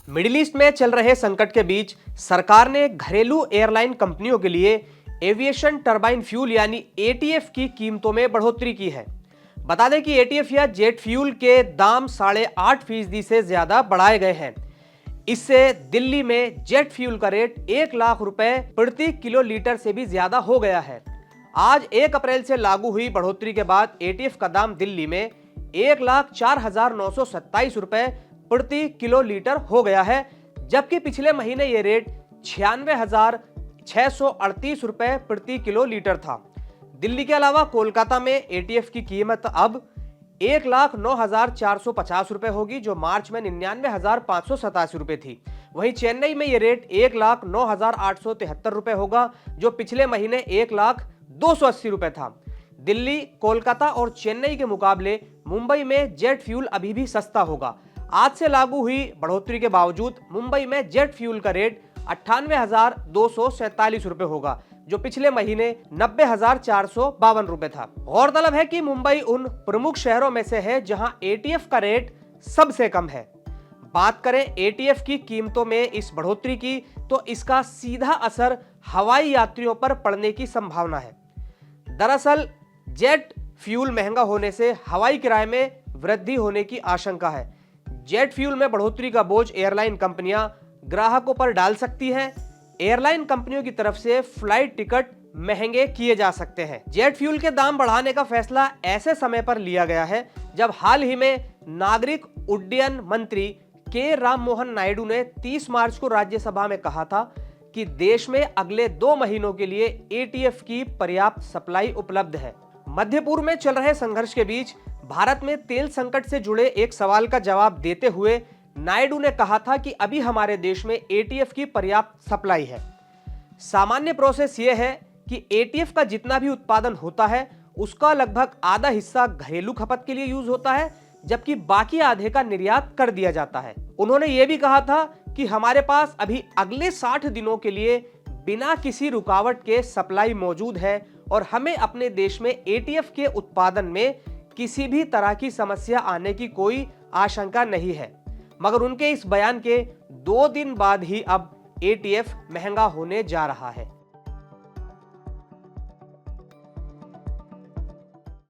Middle east में चल रहे संकट के बीच सरकार ने घरेलू एयरलाइन कंपनियों के लिए एविएशन टरबाइन फ्यूल यानी एटीएफ की कीमतों में बढ़ोतरी की है। बता दें कि एटीएफ या जेट फ्यूल के दाम 8.5% से ज्यादा बढ़ाए गए हैं। इससे दिल्ली में जेट फ्यूल का रेट 1 लाख रुपए प्रति किलो लीटर से भी ज्यादा हो गया है। आज 1 अप्रैल से लागू हुई बढ़ोतरी के बाद एटीएफ का दाम दिल्ली में 1,04,927 रुपए प्रति किलो लीटर हो गया है, जबकि पिछले महीने ये रेट 96,638 रुपए प्रति किलो लीटर था। दिल्ली के अलावा कोलकाता में एटीएफ की कीमत अब 1,09,450 रुपए होगी, जो मार्च में 99,587 रुपए थी। वहीं चेन्नई में ये रेट 1,09,873 रुपए होगा, जो पिछले महीने 1,02,80 रुपए था। दिल्ली, कोलकाता और चेन्नई के मुकाबले मुंबई में जेट फ्यूल अभी भी सस्ता होगा। आज से लागू हुई बढ़ोतरी के बावजूद मुंबई में जेट फ्यूल का रेट 98,247 रुपए होगा, जो पिछले महीने 90,452 रुपए था। गौरतलब है कि मुंबई उन प्रमुख शहरों में से है जहां एटीएफ का रेट सबसे कम है। बात करें एटीएफ की कीमतों में इस बढ़ोतरी की, तो इसका सीधा असर हवाई यात्रियों पर पड़ने की संभावना है। दरअसल जेट फ्यूल महंगा होने से हवाई किराए में वृद्धि होने की आशंका है। जेट फ्यूल में बढ़ोतरी का बोझ एयरलाइन कंपनियां ग्राहकों पर डाल सकती हैं। एयरलाइन कंपनियों की तरफ से फ्लाइट टिकट महंगे किए जा सकते हैं। जेट फ्यूल के दाम बढ़ाने का फैसला ऐसे समय पर लिया गया है जब हाल ही में नागरिक उड्डयन मंत्री के राम मोहन नायडू ने 30 मार्च को राज्यसभा में कहा था कि देश में अगले 2 महीनों के लिए एटीएफ की पर्याप्त सप्लाई उपलब्ध है। मध्य पूर्व में चल रहे संघर्ष के बीच भारत में तेल संकट से जुड़े एक सवाल का जवाब देते हुए नायडू ने कहा था कि अभी हमारे देश में एटीएफ की पर्याप्त सप्लाई है। सामान्य प्रोसेस यह है कि एटीएफ का जितना भी उत्पादन होता है उसका लगभग आधा हिस्सा घरेलू खपत के लिए यूज होता है, जबकि बाकी आधे का निर्यात कर दिया जाता है। उन्होंने यह भी कहा था कि हमारे पास अभी अगले 60 दिनों के लिए बिना किसी रुकावट के सप्लाई मौजूद है और हमें अपने देश में एटीएफ के उत्पादन में किसी भी तरह की समस्या आने की कोई आशंका नहीं है। मगर उनके इस बयान के 2 दिन बाद ही अब एटीएफ महंगा होने जा रहा है।